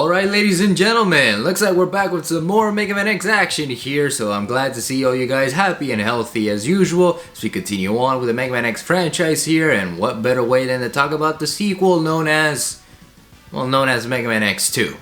Alright ladies and gentlemen, looks like we're back with some more Mega Man X action here, so I'm glad to see all you guys happy and healthy as usual as we continue on with the Mega Man X franchise here, and what better way than to talk about the sequel known as Mega Man X2.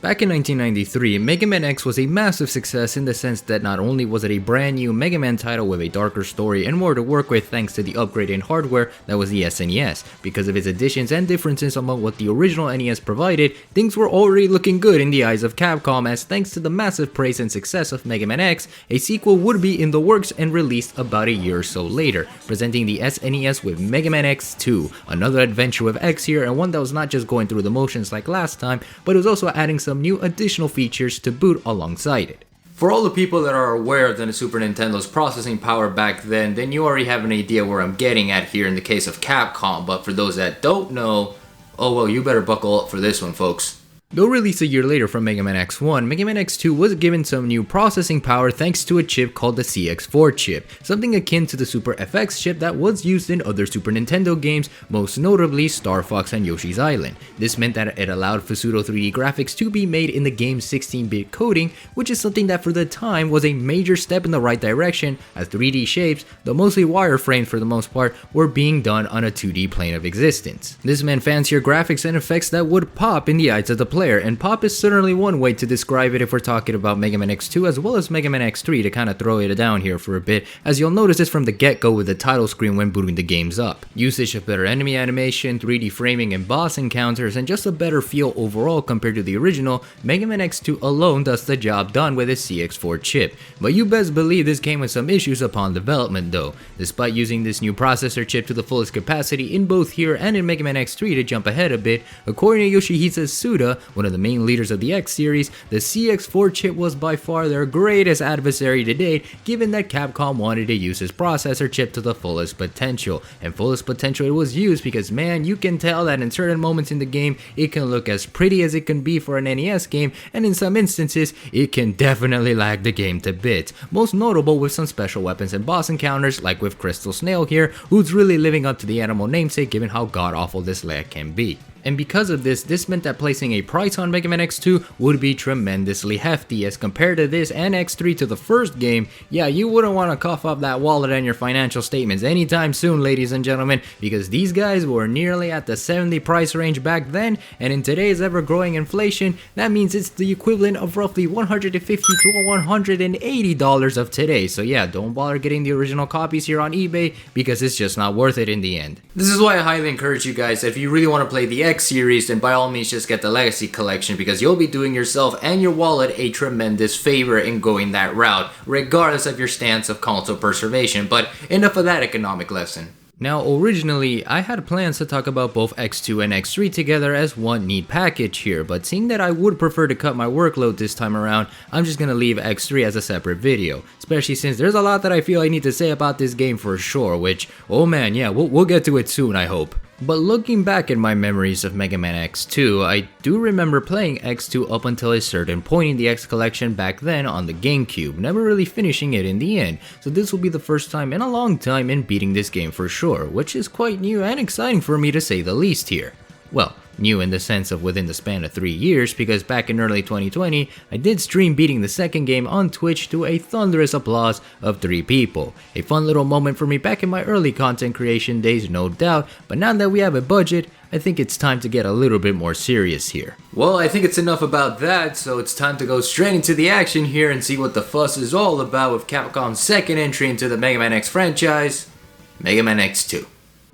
Back in 1993, Mega Man X was a massive success in the sense that not only was it a brand new Mega Man title with a darker story and more to work with thanks to the upgrade in hardware that was the SNES. Because of its additions and differences among what the original NES provided, things were already looking good in the eyes of Capcom, as thanks to the massive praise and success of Mega Man X, a sequel would be in the works and released about a year or so later, presenting the SNES with Mega Man X2, another adventure with X here, and one that was not just going through the motions like last time, but it was also adding some new additional features to boot alongside it. For all the people that are aware of the Super Nintendo's processing power back then you already have an idea where I'm getting at here in the case of Capcom, but for those that don't know, oh well, you better buckle up for this one, folks. Though released a year later from Mega Man X1, Mega Man X2 was given some new processing power thanks to a chip called the CX4 chip, something akin to the Super FX chip that was used in other Super Nintendo games, most notably Star Fox and Yoshi's Island. This meant that it allowed for pseudo 3D graphics to be made in the game's 16-bit coding, which is something that for the time was a major step in the right direction, as 3D shapes, though mostly wireframes for the most part, were being done on a 2D plane of existence. This meant fancier graphics and effects that would pop in the eyes of the player, and pop is certainly one way to describe it if we're talking about Mega Man X2 as well as Mega Man X3 to kind of throw it down here for a bit, as you'll notice this from the get-go with the title screen when booting the games up. Usage of better enemy animation, 3D framing and boss encounters, and just a better feel overall compared to the original, Mega Man X2 alone does the job done with its CX4 chip. But you best believe this came with some issues upon development though. Despite using this new processor chip to the fullest capacity in both here and in Mega Man X3 to jump ahead a bit, according to Yoshihisa Suda, one of the main leaders of the X series, the CX4 chip was by far their greatest adversary to date, given that Capcom wanted to use his processor chip to the fullest potential. And fullest potential it was used because, man, you can tell that in certain moments in the game, it can look as pretty as it can be for an NES game, and in some instances, it can definitely lag the game to bits. Most notable with some special weapons and boss encounters, like with Crystal Snail here, who's really living up to the animal namesake given how god-awful this lag can be. And because of this meant that placing a price on Mega Man X2 would be tremendously hefty, as compared to this and X3 to the first game, yeah, you wouldn't want to cough up that wallet and your financial statements anytime soon, ladies and gentlemen, because these guys were nearly at the 70 price range back then, and in today's ever-growing inflation, that means it's the equivalent of roughly $150 to $180 of today. So yeah, don't bother getting the original copies here on eBay, because it's just not worth it in the end. This is why I highly encourage you guys that if you really want to play the X series, then by all means just get the Legacy Collection, because you'll be doing yourself and your wallet a tremendous favor in going that route, regardless of your stance of console preservation. But enough of that economic lesson. Now, originally, I had plans to talk about both X2 and X3 together as one neat package here, but seeing that I would prefer to cut my workload this time around, I'm just gonna leave X3 as a separate video, especially since there's a lot that I feel I need to say about this game for sure, which, oh man, yeah, we'll get to it soon, I hope. But looking back at my memories of Mega Man X2, I do remember playing X2 up until a certain point in the X collection back then on the GameCube, never really finishing it in the end, so this will be the first time in a long time in beating this game for sure, which is quite new and exciting for me to say the least here. Well, new in the sense of within the span of 3 years, because back in early 2020, I did stream beating the second game on Twitch to a thunderous applause of 3 people. A fun little moment for me back in my early content creation days, no doubt, but now that we have a budget, I think it's time to get a little bit more serious here. Well, I think it's enough about that, so it's time to go straight into the action here and see what the fuss is all about with Capcom's second entry into the Mega Man X franchise, Mega Man X2.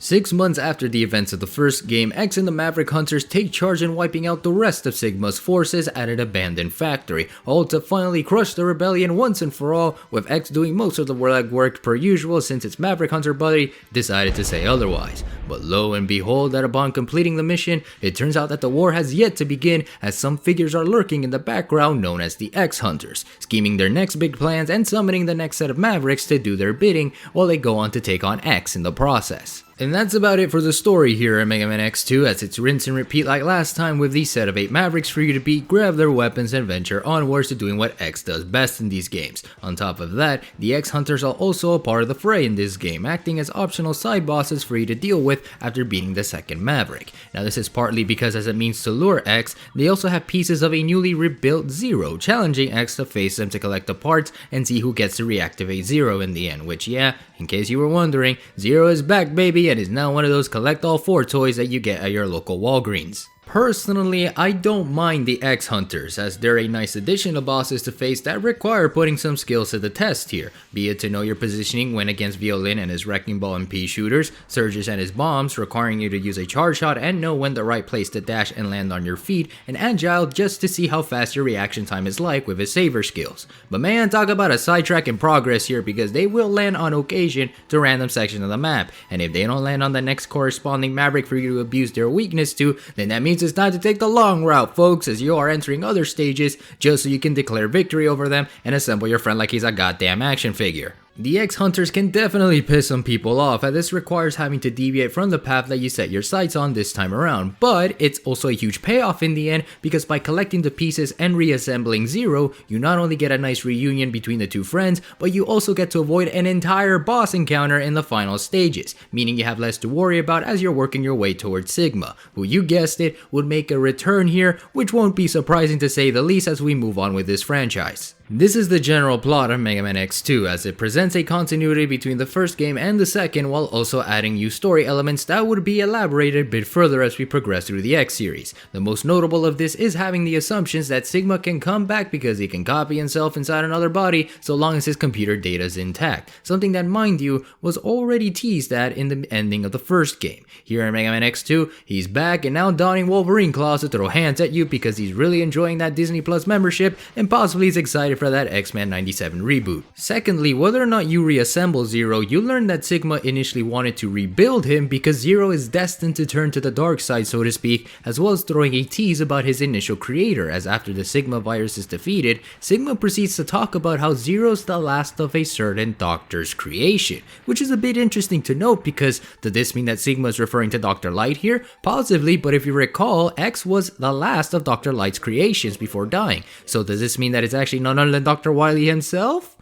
6 months after the events of the first game, X and the Maverick Hunters take charge in wiping out the rest of Sigma's forces at an abandoned factory, all to finally crush the rebellion once and for all, with X doing most of the legwork per usual since its Maverick Hunter buddy decided to say otherwise. But lo and behold that upon completing the mission, it turns out that the war has yet to begin, as some figures are lurking in the background known as the X Hunters, scheming their next big plans and summoning the next set of Mavericks to do their bidding while they go on to take on X in the process. And that's about it for the story here in Mega Man X2, as it's rinse and repeat like last time with the set of 8 Mavericks for you to beat, grab their weapons, and venture onwards to doing what X does best in these games. On top of that, the X Hunters are also a part of the fray in this game, acting as optional side bosses for you to deal with after beating the second Maverick. Now this is partly because as a means to lure X, they also have pieces of a newly rebuilt Zero, challenging X to face them to collect the parts and see who gets to reactivate Zero in the end, which yeah, in case you were wondering, Zero is back baby and is now one of those collect all 4 toys that you get at your local Walgreens. Personally, I don't mind the X Hunters, as they're a nice addition to bosses to face that require putting some skills to the test here, be it to know your positioning when against Violin and his Wrecking Ball and Pea shooters, Surges and his bombs, requiring you to use a charge shot and know when the right place to dash and land on your feet, and Agile just to see how fast your reaction time is like with his Saver skills. But man, talk about a sidetrack in progress here, because they will land on occasion to random sections of the map, and if they don't land on the next corresponding Maverick for you to abuse their weakness to, then that means it's time to take the long route, folks, as you are entering other stages just so you can declare victory over them and assemble your friend like he's a goddamn action figure. The X Hunters can definitely piss some people off, as this requires having to deviate from the path that you set your sights on this time around, but it's also a huge payoff in the end, because by collecting the pieces and reassembling Zero, you not only get a nice reunion between the two friends, but you also get to avoid an entire boss encounter in the final stages, meaning you have less to worry about as you're working your way towards Sigma, who you guessed it, would make a return here, which won't be surprising to say the least as we move on with this franchise. This is the general plot of Mega Man X2, as it presents a continuity between the first game and the second, while also adding new story elements that would be elaborated a bit further as we progress through the X series. The most notable of this is having the assumptions that Sigma can come back because he can copy himself inside another body so long as his computer data is intact, something that, mind you, was already teased at in the ending of the first game. Here in Mega Man X2, he's back and now donning Wolverine claws to throw hands at you because he's really enjoying that Disney Plus membership and possibly is excited for that X-Men 97 reboot. Secondly, whether or not you reassemble Zero, you learn that Sigma initially wanted to rebuild him because Zero is destined to turn to the dark side, so to speak, as well as throwing a tease about his initial creator, as after the Sigma virus is defeated, Sigma proceeds to talk about how Zero's the last of a certain doctor's creation, which is a bit interesting to note because does this mean that Sigma is referring to Dr. Light here? Possibly, but if you recall, X was the last of Dr. Light's creations before dying, so does this mean that it's actually none other than Dr. Wily himself?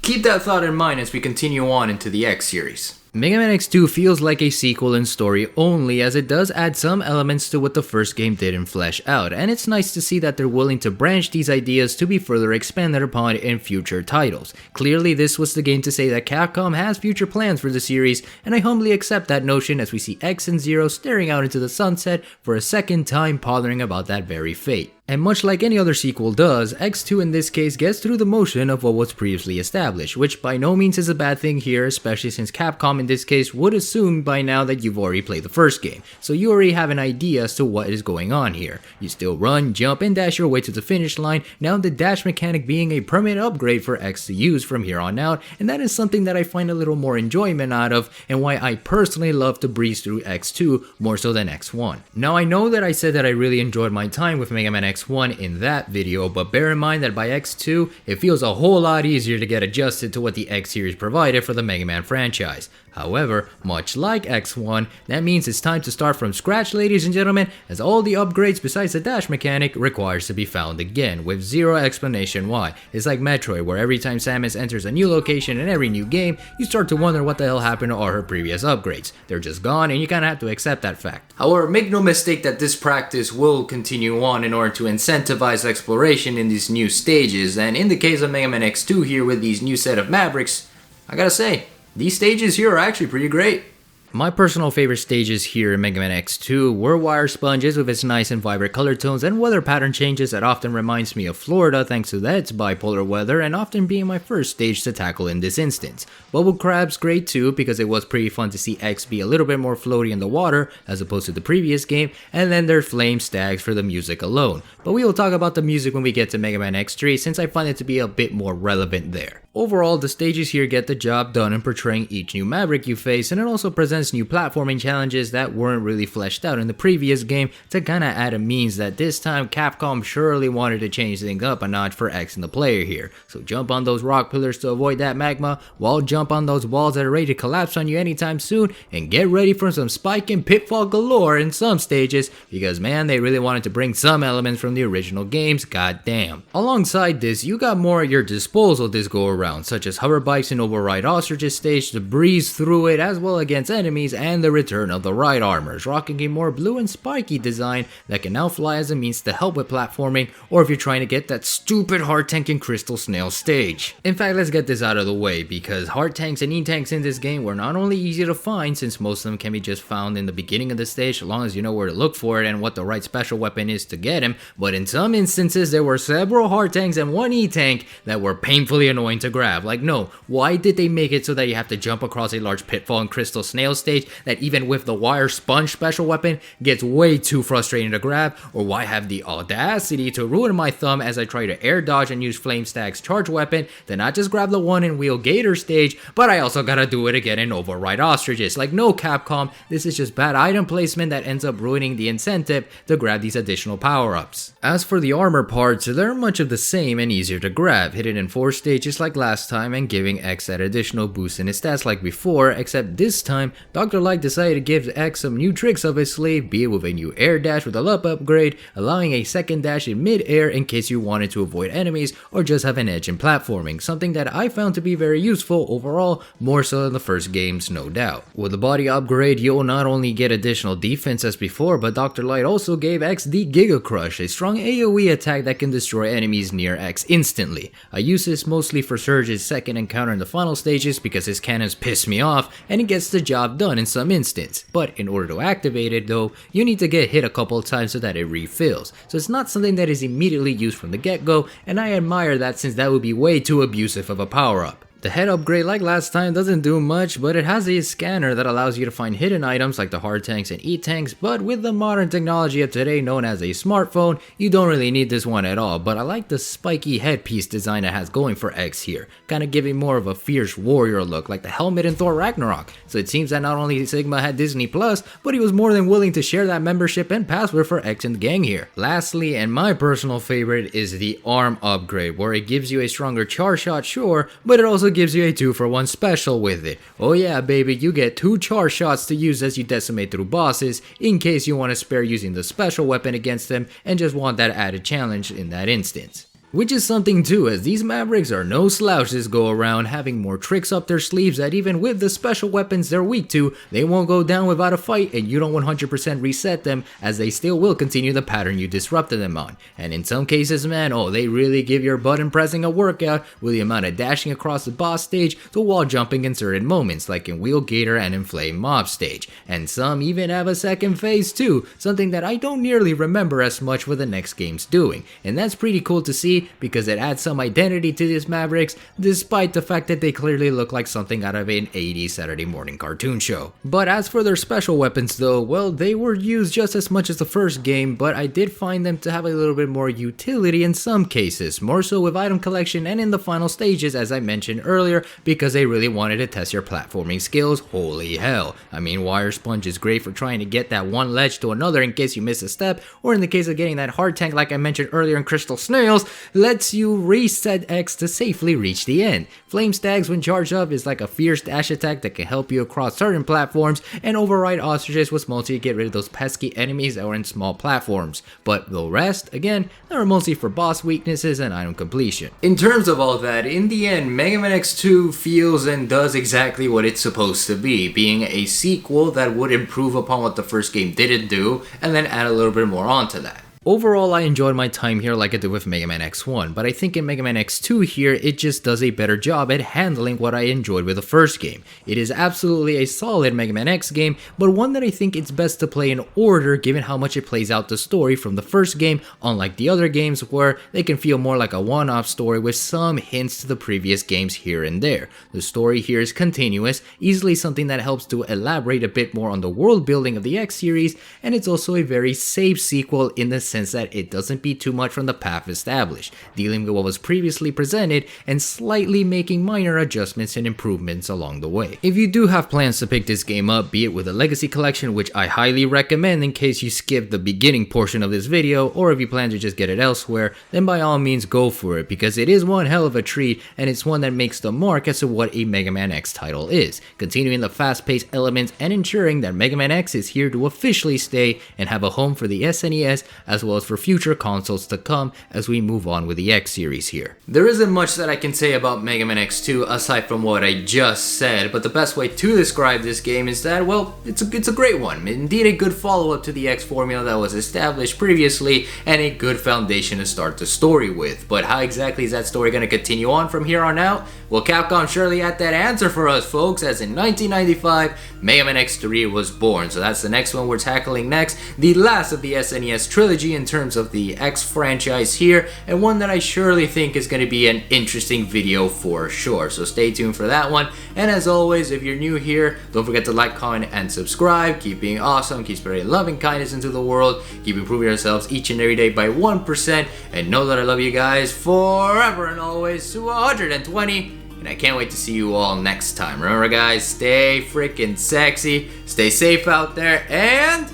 Keep that thought in mind as we continue on into the X series. Mega Man X2 feels like a sequel in story only, as it does add some elements to what the first game didn't flesh out, and it's nice to see that they're willing to branch these ideas to be further expanded upon in future titles. Clearly this was the game to say that Capcom has future plans for the series, and I humbly accept that notion as we see X and Zero staring out into the sunset for a second time, pondering about that very fate. And much like any other sequel does, X2 in this case gets through the motion of what was previously established, which by no means is a bad thing here, especially since Capcom in this case would assume by now that you've already played the first game, so you already have an idea as to what is going on here. You still run, jump, and dash your way to the finish line, now the dash mechanic being a permanent upgrade for X to use from here on out, and that is something that I find a little more enjoyment out of, and why I personally love to breeze through X2 more so than X1. Now I know that I said that I really enjoyed my time with Mega Man X1 in that video, but bear in mind that by X2, it feels a whole lot easier to get adjusted to what the X series provided for the Mega Man franchise. However, much like X1, that means it's time to start from scratch, ladies and gentlemen, as all the upgrades besides the dash mechanic requires to be found again, with zero explanation why. It's like Metroid, where every time Samus enters a new location in every new game, you start to wonder what the hell happened to all her previous upgrades. They're just gone, and you kinda have to accept that fact. However, make no mistake that this practice will continue on in order to incentivize exploration in these new stages, and in the case of Mega Man X2 here with these new set of Mavericks, I gotta say, these stages here are actually pretty great. My personal favorite stages here in Mega Man X2 were Wire Sponges with its nice and vibrant color tones and weather pattern changes that often reminds me of Florida thanks to its bipolar weather and often being my first stage to tackle in this instance. Bubble Crab's great too because it was pretty fun to see X be a little bit more floaty in the water as opposed to the previous game, and then there's Flame Stags for the music alone. But we will talk about the music when we get to Mega Man X3 since I find it to be a bit more relevant there. Overall, the stages here get the job done in portraying each new Maverick you face, and it also presents new platforming challenges that weren't really fleshed out in the previous game to kinda add a means that this time Capcom surely wanted to change things up a notch for X and the player here. So jump on those rock pillars to avoid that magma, while jump on those walls that are ready to collapse on you anytime soon, and get ready for some spike and pitfall galore in some stages, because man, they really wanted to bring some elements from the original games, goddamn. Alongside this, you got more at your disposal this go around, such as hover bikes in Override Ostrich's stage to breeze through it as well against enemies, and the return of the ride armors, rocking a more blue and spiky design that can now fly as a means to help with platforming, or if you're trying to get that stupid heart tank and crystal snail stage. In fact, let's get this out of the way, because heart tanks and E-tanks in this game were not only easy to find, since most of them can be just found in the beginning of the stage as long as you know where to look for it and what the right special weapon is to get him, but in some instances there were several heart tanks and one E-tank that were painfully annoying to grab. Like, no, why did they make it so that you have to jump across a large pitfall and crystal snail stage that even with the wire sponge special weapon gets way too frustrating to grab? Or why have the audacity to ruin my thumb as I try to air dodge and use Flame Stag's charge weapon to not just grab the one in Wheel Gator stage, but I also gotta do it again in Override Ostriches? Like, no, Capcom, this is just bad item placement that ends up ruining the incentive to grab these additional power-ups. As for the armor parts, they're much of the same and easier to grab, hidden in 4 stages like last time and giving X that additional boost in his stats like before, except this time, Dr. Light decided to give X some new tricks up his sleeve, be it with a new air dash with a LUP upgrade, allowing a second dash in mid-air in case you wanted to avoid enemies or just have an edge in platforming, something that I found to be very useful overall, more so than the first games, no doubt. With the body upgrade, you'll not only get additional defense as before, but Dr. Light also gave X the Giga Crush, a strong AoE attack that can destroy enemies near X instantly. I use this mostly for Surge's second encounter in the final stages because his cannons piss me off and it gets the job done in some instance, but in order to activate it though, you need to get hit a couple of times so that it refills, so it's not something that is immediately used from the get-go, and I admire that since that would be way too abusive of a power-up. The head upgrade like last time doesn't do much, but it has a scanner that allows you to find hidden items like the hard tanks and E-tanks, but with the modern technology of today known as a smartphone, you don't really need this one at all. But I like the spiky headpiece design it has going for X here, kinda giving more of a fierce warrior look like the helmet in Thor Ragnarok. So it seems that not only Sigma had Disney Plus, but he was more than willing to share that membership and password for X and the gang here. Lastly, and my personal favorite, is the arm upgrade, where it gives you a stronger charge shot, sure, but it also gives you a 2-for-1 special with it. Oh yeah baby, you get 2 charge shots to use as you decimate through bosses, in case you want to spare using the special weapon against them and just want that added challenge in that instance. Which is something too, as these Mavericks are no slouches go around, having more tricks up their sleeves that even with the special weapons they're weak to, they won't go down without a fight and you don't 100% reset them, as they still will continue the pattern you disrupted them on. And in some cases, man, oh, they really give your button pressing a workout with the amount of dashing across the boss stage to wall jumping in certain moments, like in Wheel Gator and in Flame Mob stage. And some even have a second phase too, something that I don't nearly remember as much what the next game's doing. And that's pretty cool to see, because it adds some identity to these Mavericks, despite the fact that they clearly look like something out of an 80s Saturday morning cartoon show. But as for their special weapons though, well, they were used just as much as the first game, but I did find them to have a little bit more utility in some cases, more so with item collection and in the final stages as I mentioned earlier, because they really wanted to test your platforming skills. Holy hell. I mean, Wire Sponge is great for trying to get that one ledge to another in case you miss a step, or in the case of getting that hard tank like I mentioned earlier in Crystal Snails, lets you reset X to safely reach the end. Flame Stags when charged up is like a fierce dash attack that can help you across certain platforms, and Override Ostriches was mostly to get rid of those pesky enemies that were in small platforms. But the rest, again, they were mostly for boss weaknesses and item completion. In terms of all that, in the end, Mega Man X2 feels and does exactly what it's supposed to be, being a sequel that would improve upon what the first game didn't do, and then add a little bit more onto that. Overall, I enjoyed my time here like I did with Mega Man X1, but I think in Mega Man X2 here, it just does a better job at handling what I enjoyed with the first game. It is absolutely a solid Mega Man X game, but one that I think it's best to play in order given how much it plays out the story from the first game, unlike the other games where they can feel more like a one-off story with some hints to the previous games here and there. The story here is continuous, easily something that helps to elaborate a bit more on the world building of the X series, and it's also a very safe sequel in the sense that it doesn't beat too much from the path established, dealing with what was previously presented and slightly making minor adjustments and improvements along the way. If you do have plans to pick this game up, be it with a Legacy Collection, which I highly recommend in case you skipped the beginning portion of this video, or if you plan to just get it elsewhere, then by all means go for it, because it is one hell of a treat and it's one that makes the mark as to what a Mega Man X title is, continuing the fast-paced elements and ensuring that Mega Man X is here to officially stay and have a home for the SNES as well as for future consoles to come as we move on with the X series here. There isn't much that I can say about Mega Man X2 aside from what I just said, but the best way to describe this game is that, well, it's a great one. Indeed, a good follow-up to the X formula that was established previously and a good foundation to start the story with. But how exactly is that story going to continue on from here on out? Well, Capcom surely had that answer for us, folks, as in 1995, Mega Man X3 was born. So that's the next one we're tackling next, the last of the SNES trilogy in terms of the X franchise here, and one that I surely think is going to be an interesting video for sure. So stay tuned for that one. And as always, if you're new here, don't forget to like, comment, and subscribe. Keep being awesome, keep spreading love and kindness into the world, keep improving yourselves each and every day by 1%, and know that I love you guys forever and always to 120. And I can't wait to see you all next time. Remember guys, stay freaking sexy, stay safe out there, and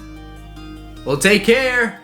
we'll take care.